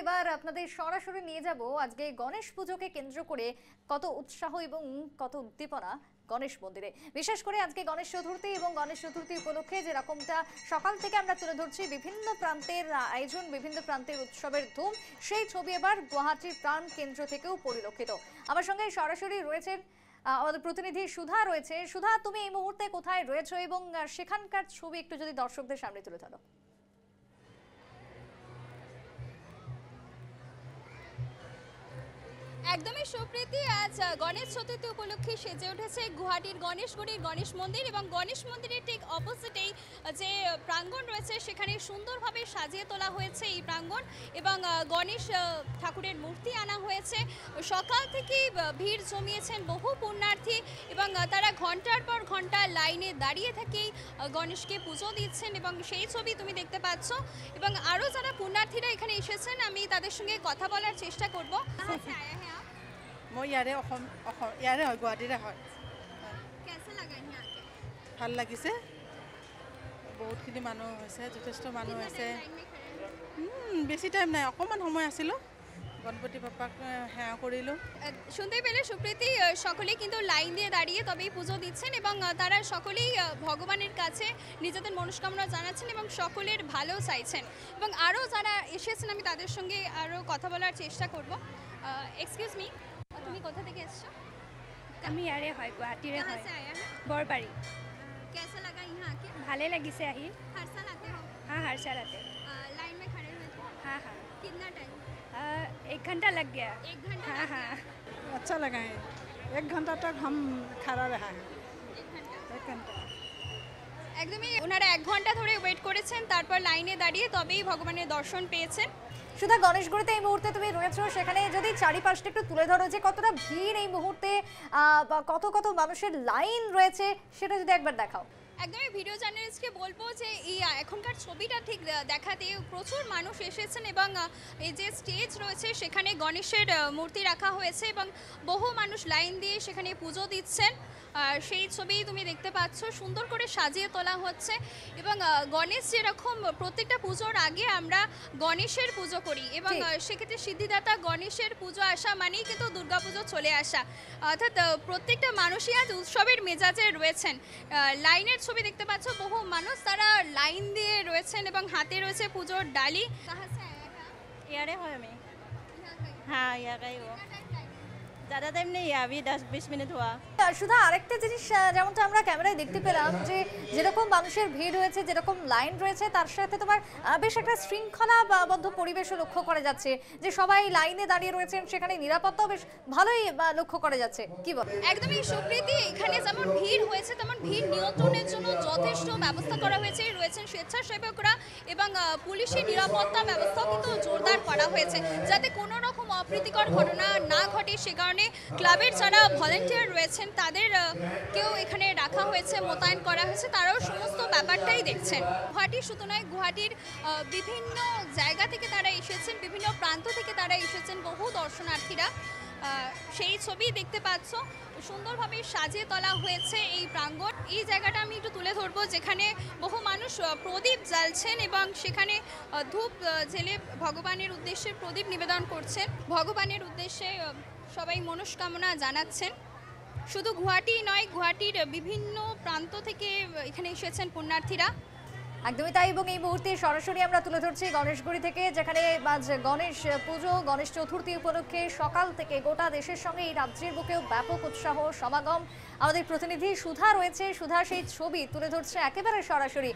এবার আপনাদের সরাসরি নিয়ে যাব আজকে গণেশ পুজোকে কেন্দ্র করে কত উৎসাহ এবং কত উদ্দীপনা গণেশ মন্দিরে। বিশেষ করে আজকে গণেশ চতুর্থী এবং গণেশ চতুর্থী উপলক্ষে যে রকমটা সকাল থেকে আমরা তুলে ধরছি বিভিন্ন প্রান্তের আয়োজন, বিভিন্ন প্রান্তের উৎসবের ধুম, সেই ছবি এবার গুয়াহাটির প্রাণ কেন্দ্র থেকেও পরিলক্ষিত। আমার সঙ্গে সরাসরি রয়েছেন আমাদের প্রতিনিধি সুধা রয়েছে। সুধা, তুমি এই মুহূর্তে কোথায় রয়েছো এবং সেখানকার ছবি একটু যদি দর্শকদের সামনে তুলে ধরো। একদমই সুপ্রীতি, আজ গণেশ চতুর্থী উপলক্ষে সেজে উঠেছে গুয়াহাটির গণেশগুড়ির গণেশ মন্দির এবং গণেশ মন্দিরের ঠিক অপোজিটেই যে প্রাঙ্গণ রয়েছে সেখানে সুন্দরভাবে সাজিয়ে তোলা হয়েছে এই প্রাঙ্গণ এবং গণেশ ঠাকুরের মূর্তি আনা হয়েছে। সকাল থেকেই ভিড় জমিয়েছেন বহু পুণ্যার্থী এবং তারা ঘন্টার পর ঘন্টা লাইনে দাঁড়িয়ে থেকেই গণেশকে পুজো দিচ্ছেন এবং সেই ছবি তুমি দেখতে পাচ্ছ। এবং আরও যারা পুণ্যার্থীরা এখানে এসেছেন আমি তাদের সঙ্গে কথা বলার চেষ্টা করব। মই ইয়াৰে ইয়াৰে হয়, গুৱাহাটীৰে হয়। ভাল লাগিছে, বহুতখিনি মানুহ হৈছে, যথেষ্ট মানুহ হৈছে। বেছি টাইম নাই, অকণমান সময় আছিলোঁ, গণপতি বাপ্পাক সেৱা কৰিলোঁ। শুনতেই পেলে সুপ্রীতি, সকলেই কিন্তু লাইন দিয়ে দাঁড়িয়ে তবেই পুজো দিচ্ছেন এবং তারা সকলেই ভগবানের কাছে নিজেদের মনস্কামনা জানাচ্ছেন এবং সকলের ভালো চাইছেন। এবং আরও যারা এসেছেন আমি তাদের সঙ্গে আরও কথা বলার চেষ্টা করব। এক্সকিউজ মি, তুমি কোথা থেকে এসছো? আমি ইয়াৰে হয়, গুৱাহাটীৰে হয়, বৰবাৰী। कैसा लगा यहाँ आके? ভালে লাগিছে আহি। हर साल आते हो? हाँ, हर साल आते। लाइन में खड़े हुए थे? हाँ हाँ, कितना टाइम? 1 घंटा लग गया। 1 घंटा? हाँ हाँ, अच्छा लगा है, 1 घंटा तक हम खड़ा रहा है। 1 घंटा একদমই ওনারা 1 ঘন্টা ধরে ওয়েট করেছেন, তারপর লাইনে দাঁড়িয়ে তবেই ভগবানের দর্শন পেয়েছেন। সুধা, গণেশগুড়িতে এই মুহূর্তে তুমি রয়েছো, সেখানে যদি চারিপাশটা একটু তুলে ধরো যে কতটা ভিড় এই মুহূর্তে, কত কত মানুষের লাইন রয়েছে সেটা যদি একবার দেখাও। একদমই ভিডিও জার্নালিস্টকে বলবো যে এই এখনকার ছবিটা ঠিক দেখাতে প্রচুর মানুষ এসেছেন এবং এই যে স্টেজ রয়েছে সেখানে গণেশের মূর্তি রাখা হয়েছে এবং বহু মানুষ লাইন দিয়ে সেখানে পুজো দিচ্ছেন। সেই ছবি তুমি দেখতে পাচ্ছ, সুন্দর করে সাজিয়ে তোলা হচ্ছে এবং গণেশ যেরকম প্রত্যেকটা পুজোর আগে আমরা গণেশের পুজো করি এবং সেক্ষেত্রে সিদ্ধিদাতা গণেশের পুজো আসা মানেই কিন্তু দুর্গাপুজো চলে আসা, অর্থাৎ প্রত্যেকটা মানুষই আজ উৎসবের মেজাজে রয়েছেন। লাইনের ছবি দেখতে পাচ্ছ, বহু মানুষ তারা লাইন দিয়ে রয়েছেন এবং হাতে রয়েছে পুজোর ডালি। ইয়াৰে হয় আমি। হ্যাঁ, ইয়াৰে हो। ज़्यादा टाइम नहीं है, अभी 10-20 मिनट हुआ। সুধা, আরেকটা জিনিস যেমনটা আমরা ক্যামেরায় দেখতে পেলাম যে যেরকম মানুষের ভিড় হয়েছে, যেরকম লাইন রয়েছে, তার সাথে তোমার বেশ একটা শৃঙ্খলাবদ্ধ পরিবেশও লক্ষ্য করা যাচ্ছে, যে সবাই লাইনে দাঁড়িয়ে রয়েছেন, সেখানে নিরাপত্তাও বেশ ভালোই লক্ষ্য করা যাচ্ছে, কি বল? একদমই সুপ্রীতি, এখানে যেমন ভিড় হয়েছে তেমন ভিড় নিয়ন্ত্রণের জন্য যথেষ্ট ব্যবস্থা করা হয়েছে। রয়েছেন স্বেচ্ছাসেবকরা এবং পুলিশের নিরাপত্তা ব্যবস্থাও কিন্তু জোরদার করা হয়েছে যাতে কোনো রকম অপ্রীতিকর ঘটনা না ঘটে। সে কারণে ক্লাবের যারা ভলেন্টিয়ার রয়েছেন তাদেরকেও এখানে রাখা হয়েছে, মোতায়েন করা হয়েছে, তারাও সমস্ত ব্যাপারটাই দেখছেন। গুয়াহাটি শুধু নয়, গুয়াহাটির বিভিন্ন জায়গা থেকে তারা এসেছেন, বিভিন্ন প্রান্ত থেকে তারা এসেছেন, বহু দর্শনার্থীরা। সেই ছবি দেখতে পাচ্ছ, সুন্দরভাবে সাজিয়ে তোলা হয়েছে এই প্রাঙ্গণ। এই জায়গাটা আমি একটু তুলে ধরবো যেখানে বহু মানুষ প্রদীপ জ্বালছেন এবং সেখানে ধূপ জেলে ভগবানের উদ্দেশ্যে প্রদীপ নিবেদন করছেন, ভগবানের উদ্দেশ্যে সবাই মনস্কামনা জানাচ্ছেন। শুধু গুয়াহাটি নয়, গুয়াহাটির বিভিন্ন প্রান্ত থেকে এখানে এসেছেন পুণ্যার্থীরা। একদমই তাই, এবং এই মুহূর্তে সরাসরি আমরা তুলে ধরছি গণেশগুড়ি থেকে, যেখানে আজ গণেশ পুজো, গণেশ চতুর্থী উপলক্ষে সকাল থেকে গোটা দেশের সঙ্গে এই রাজ্যের বুকেও ব্যাপক উৎসাহ সমাগম। আমাদের প্রতিনিধি সুধা রয়েছে, সুধা সেই ছবি তুলে ধরছে একেবারে সরাসরি।